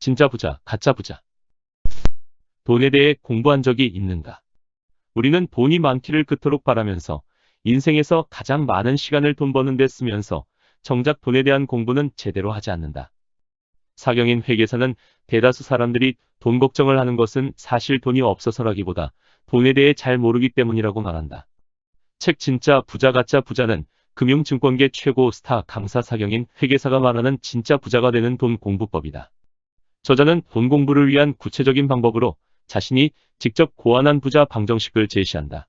진짜 부자, 가짜 부자. 돈에 대해 공부한 적이 있는가? 우리는 돈이 많기를 그토록 바라면서 인생에서 가장 많은 시간을 돈 버는 데 쓰면서 정작 돈에 대한 공부는 제대로 하지 않는다. 사경인 회계사는 대다수 사람들이 돈 걱정을 하는 것은 사실 돈이 없어서라기보다 돈에 대해 잘 모르기 때문이라고 말한다. 책 진짜 부자 가짜 부자는 금융증권계 최고 스타 강사 사경인 회계사가 말하는 진짜 부자가 되는 돈 공부법이다. 저자는 돈 공부를 위한 구체적인 방법으로 자신이 직접 고안한 부자 방정식을 제시한다.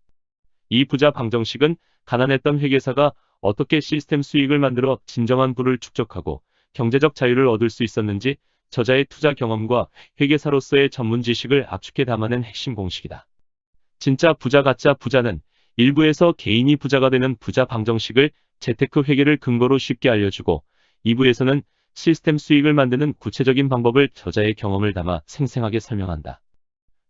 이 부자 방정식은 가난했던 회계사가 어떻게 시스템 수익을 만들어 진정한 부를 축적하고 경제적 자유를 얻을 수 있었는지 저자의 투자 경험과 회계사로서의 전문 지식을 압축해 담아낸 핵심 공식이다. 진짜 부자 가짜 부자는 1부에서 개인이 부자가 되는 부자 방정식을 재테크 회계를 근거로 쉽게 알려주고 2부에서는 시스템 수익을 만드는 구체적인 방법을 저자의 경험을 담아 생생하게 설명한다.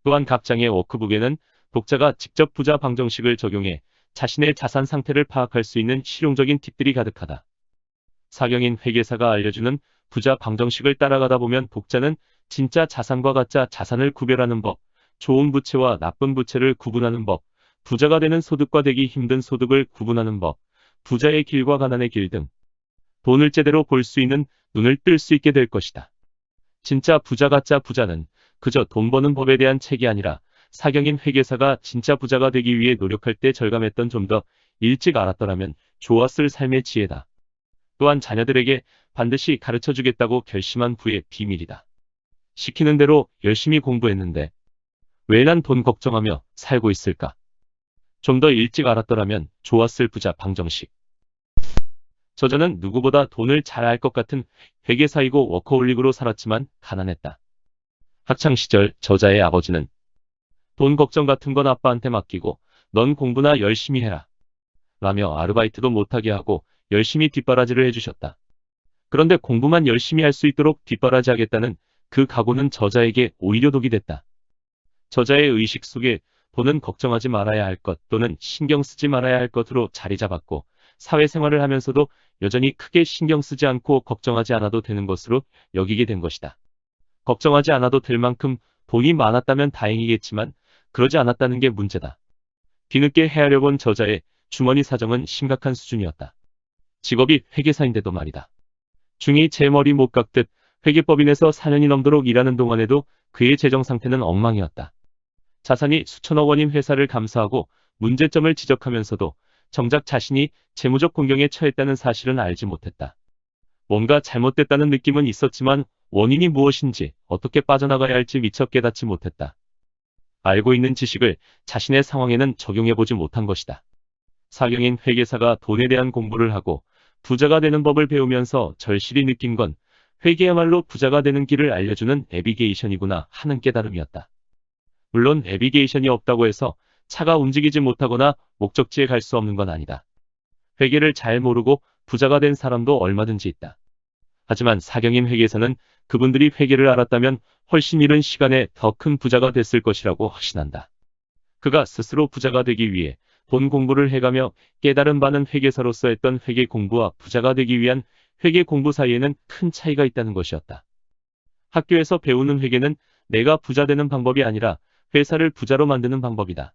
또한 각 장의 워크북에는 독자가 직접 부자 방정식을 적용해 자신의 자산 상태를 파악할 수 있는 실용적인 팁들이 가득하다. 사경인 회계사가 알려주는 부자 방정식을 따라가다 보면 독자는 진짜 자산과 가짜 자산을 구별하는 법, 좋은 부채와 나쁜 부채를 구분하는 법, 부자가 되는 소득과 되기 힘든 소득을 구분하는 법, 부자의 길과 가난의 길 등 돈을 제대로 볼 수 있는 눈을 뜰 수 있게 될 것이다. 진짜 부자 가짜 부자는 그저 돈 버는 법에 대한 책이 아니라 사경인 회계사가 진짜 부자가 되기 위해 노력할 때 절감했던 좀 더 일찍 알았더라면 좋았을 삶의 지혜다. 또한 자녀들에게 반드시 가르쳐주겠다고 결심한 부의 비밀이다. 시키는 대로 열심히 공부했는데 왜 난 돈 걱정하며 살고 있을까? 좀 더 일찍 알았더라면 좋았을 부자 방정식. 저자는 누구보다 돈을 잘 알 것 같은 회계사이고 워커홀릭으로 살았지만 가난했다. 학창시절 저자의 아버지는 돈 걱정 같은 건 아빠한테 맡기고 넌 공부나 열심히 해라 라며 아르바이트도 못하게 하고 열심히 뒷바라지를 해주셨다. 그런데 공부만 열심히 할 수 있도록 뒷바라지 하겠다는 그 각오는 저자에게 오히려 독이 됐다. 저자의 의식 속에 돈은 걱정하지 말아야 할 것 또는 신경 쓰지 말아야 할 것으로 자리 잡았고 사회생활을 하면서도 여전히 크게 신경 쓰지 않고 걱정하지 않아도 되는 것으로 여기게 된 것이다. 걱정하지 않아도 될 만큼 돈이 많았다면 다행이겠지만 그러지 않았다는 게 문제다. 뒤늦게 헤아려 본 저자의 주머니 사정은 심각한 수준이었다. 직업이 회계사인데도 말이다. 중이 제 머리 못 깎듯 회계법인에서 4년이 넘도록 일하는 동안에도 그의 재정 상태는 엉망이었다. 자산이 수천억 원인 회사를 감사하고 문제점을 지적하면서도 정작 자신이 재무적 곤경에 처했다는 사실은 알지 못했다. 뭔가 잘못됐다는 느낌은 있었지만 원인이 무엇인지 어떻게 빠져나가야 할지 미처 깨닫지 못했다. 알고 있는 지식을 자신의 상황에는 적용해보지 못한 것이다. 사경인 회계사가 돈에 대한 공부를 하고 부자가 되는 법을 배우면서 절실히 느낀 건 회계야말로 부자가 되는 길을 알려주는 내비게이션이구나 하는 깨달음이었다. 물론 내비게이션이 없다고 해서 차가 움직이지 못하거나 목적지에 갈 수 없는 건 아니다. 회계를 잘 모르고 부자가 된 사람도 얼마든지 있다. 하지만 사경인 회계사는 그분들이 회계를 알았다면 훨씬 이른 시간에 더 큰 부자가 됐을 것이라고 확신한다. 그가 스스로 부자가 되기 위해 돈 공부를 해가며 깨달은 바는 회계사로서 했던 회계 공부와 부자가 되기 위한 회계 공부 사이에는 큰 차이가 있다는 것이었다. 학교에서 배우는 회계는 내가 부자 되는 방법이 아니라 회사를 부자로 만드는 방법이다.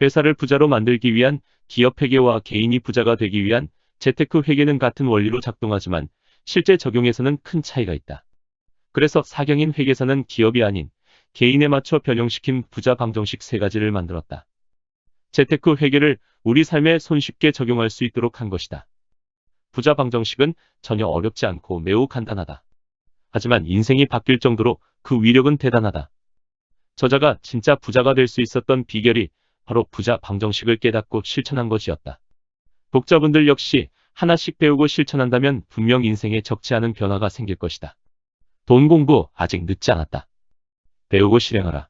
회사를 부자로 만들기 위한 기업 회계와 개인이 부자가 되기 위한 재테크 회계는 같은 원리로 작동하지만 실제 적용에서는 큰 차이가 있다. 그래서 사경인 회계사는 기업이 아닌 개인에 맞춰 변형시킨 부자 방정식 3가지를 만들었다. 재테크 회계를 우리 삶에 손쉽게 적용할 수 있도록 한 것이다. 부자 방정식은 전혀 어렵지 않고 매우 간단하다. 하지만 인생이 바뀔 정도로 그 위력은 대단하다. 저자가 진짜 부자가 될 수 있었던 비결이 바로 부자 방정식을 깨닫고 실천한 것이었다. 독자분들 역시 하나씩 배우고 실천한다면 분명 인생에 적지 않은 변화가 생길 것이다. 돈 공부 아직 늦지 않았다. 배우고 실행하라.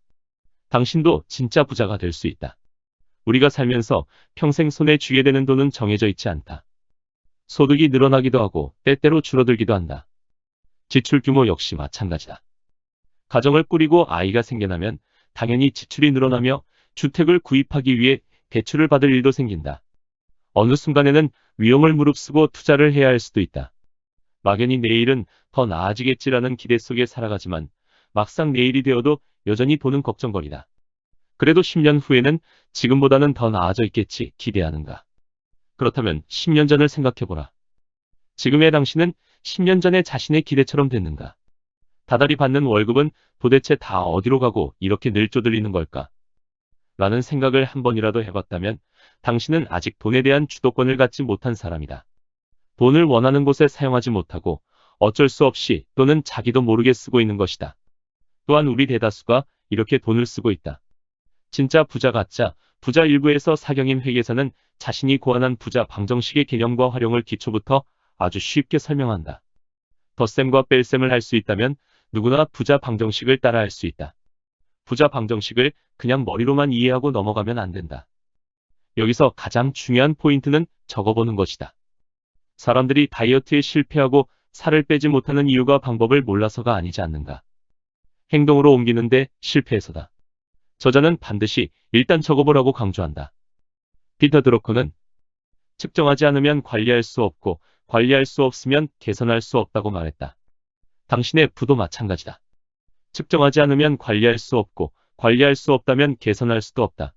당신도 진짜 부자가 될 수 있다. 우리가 살면서 평생 손에 쥐게 되는 돈은 정해져 있지 않다. 소득이 늘어나기도 하고 때때로 줄어들기도 한다. 지출 규모 역시 마찬가지다. 가정을 꾸리고 아이가 생겨나면 당연히 지출이 늘어나며 주택을 구입하기 위해 대출을 받을 일도 생긴다. 어느 순간에는 위험을 무릅쓰고 투자를 해야 할 수도 있다. 막연히 내일은 더 나아지겠지라는 기대 속에 살아가지만 막상 내일이 되어도 여전히 돈은 걱정거리다. 그래도 10년 후에는 지금보다는 더 나아져 있겠지 기대하는가. 그렇다면 10년 전을 생각해보라. 지금의 당신은 10년 전의 자신의 기대처럼 됐는가? 다달이 받는 월급은 도대체 다 어디로 가고 이렇게 늘 쪼들리는 걸까? 라는 생각을 한 번이라도 해봤다면 당신은 아직 돈에 대한 주도권을 갖지 못한 사람이다. 돈을 원하는 곳에 사용하지 못하고 어쩔 수 없이 또는 자기도 모르게 쓰고 있는 것이다. 또한 우리 대다수가 이렇게 돈을 쓰고 있다. 진짜 부자 가짜 부자 일부에서 사경인 회계사는 자신이 고안한 부자 방정식의 개념과 활용을 기초부터 아주 쉽게 설명한다. 덧셈과 뺄셈을 할 수 있다면 누구나 부자 방정식을 따라 할 수 있다. 부자 방정식을 그냥 머리로만 이해하고 넘어가면 안 된다. 여기서 가장 중요한 포인트는 적어보는 것이다. 사람들이 다이어트에 실패하고 살을 빼지 못하는 이유가 방법을 몰라서가 아니지 않는가. 행동으로 옮기는데 실패해서다. 저자는 반드시 일단 적어보라고 강조한다. 피터 드러커는 측정하지 않으면 관리할 수 없고 관리할 수 없으면 개선할 수 없다고 말했다. 당신의 부도 마찬가지다. 측정하지 않으면 관리할 수 없고 관리할 수 없다면 개선할 수도 없다.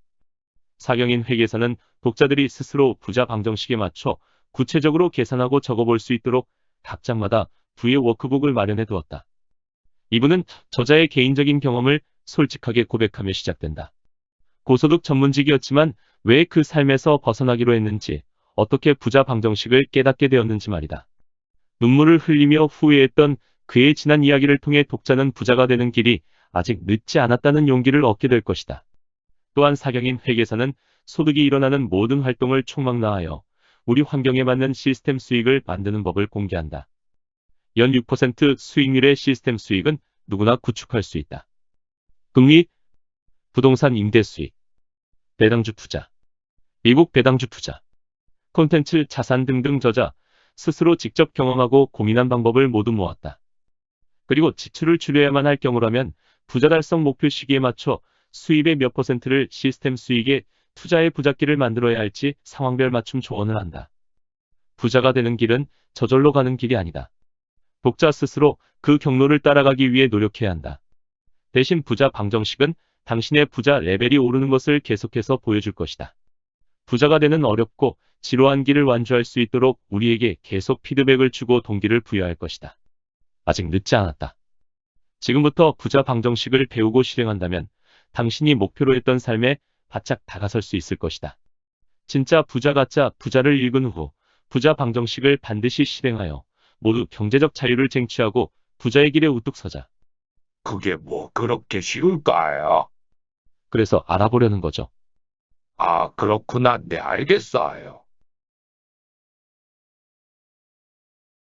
사경인 회계사는 독자들이 스스로 부자 방정식에 맞춰 구체적으로 계산하고 적어볼 수 있도록 각 장마다 부의 워크북을 마련해 두었다. 이분은 저자의 개인적인 경험을 솔직하게 고백하며 시작된다. 고소득 전문직이었지만 왜 그 삶에서 벗어나기로 했는지, 어떻게 부자 방정식을 깨닫게 되었는지 말이다. 눈물을 흘리며 후회했던 그의 지난 이야기를 통해 독자는 부자가 되는 길이 아직 늦지 않았다는 용기를 얻게 될 것이다. 또한 사경인 회계사는 소득이 일어나는 모든 활동을 총망라하여 우리 환경에 맞는 시스템 수익을 만드는 법을 공개한다. 연 6% 수익률의 시스템 수익은 누구나 구축할 수 있다. 금리, 부동산 임대 수익, 배당주 투자, 미국 배당주 투자, 콘텐츠 자산 등등 저자 스스로 직접 경험하고 고민한 방법을 모두 모았다. 그리고 지출을 줄여야만 할 경우라면 부자 달성 목표 시기에 맞춰 수입의 몇 %를 시스템 수익에 투자의 부잣길을 만들어야 할지 상황별 맞춤 조언을 한다. 부자가 되는 길은 저절로 가는 길이 아니다. 독자 스스로 그 경로를 따라가기 위해 노력해야 한다. 대신 부자 방정식은 당신의 부자 레벨이 오르는 것을 계속해서 보여줄 것이다. 부자가 되는 어렵고 지루한 길을 완주할 수 있도록 우리에게 계속 피드백을 주고 동기를 부여할 것이다. 아직 늦지 않았다. 지금부터 부자 방정식을 배우고 실행한다면 당신이 목표로 했던 삶에 바짝 다가설 수 있을 것이다. 진짜 부자 가짜 부자를 읽은 후 부자 방정식을 반드시 실행하여 모두 경제적 자유를 쟁취하고 부자의 길에 우뚝 서자. 그게 뭐 그렇게 쉬울까요? 그래서 알아보려는 거죠. 아, 그렇구나. 네, 알겠어요.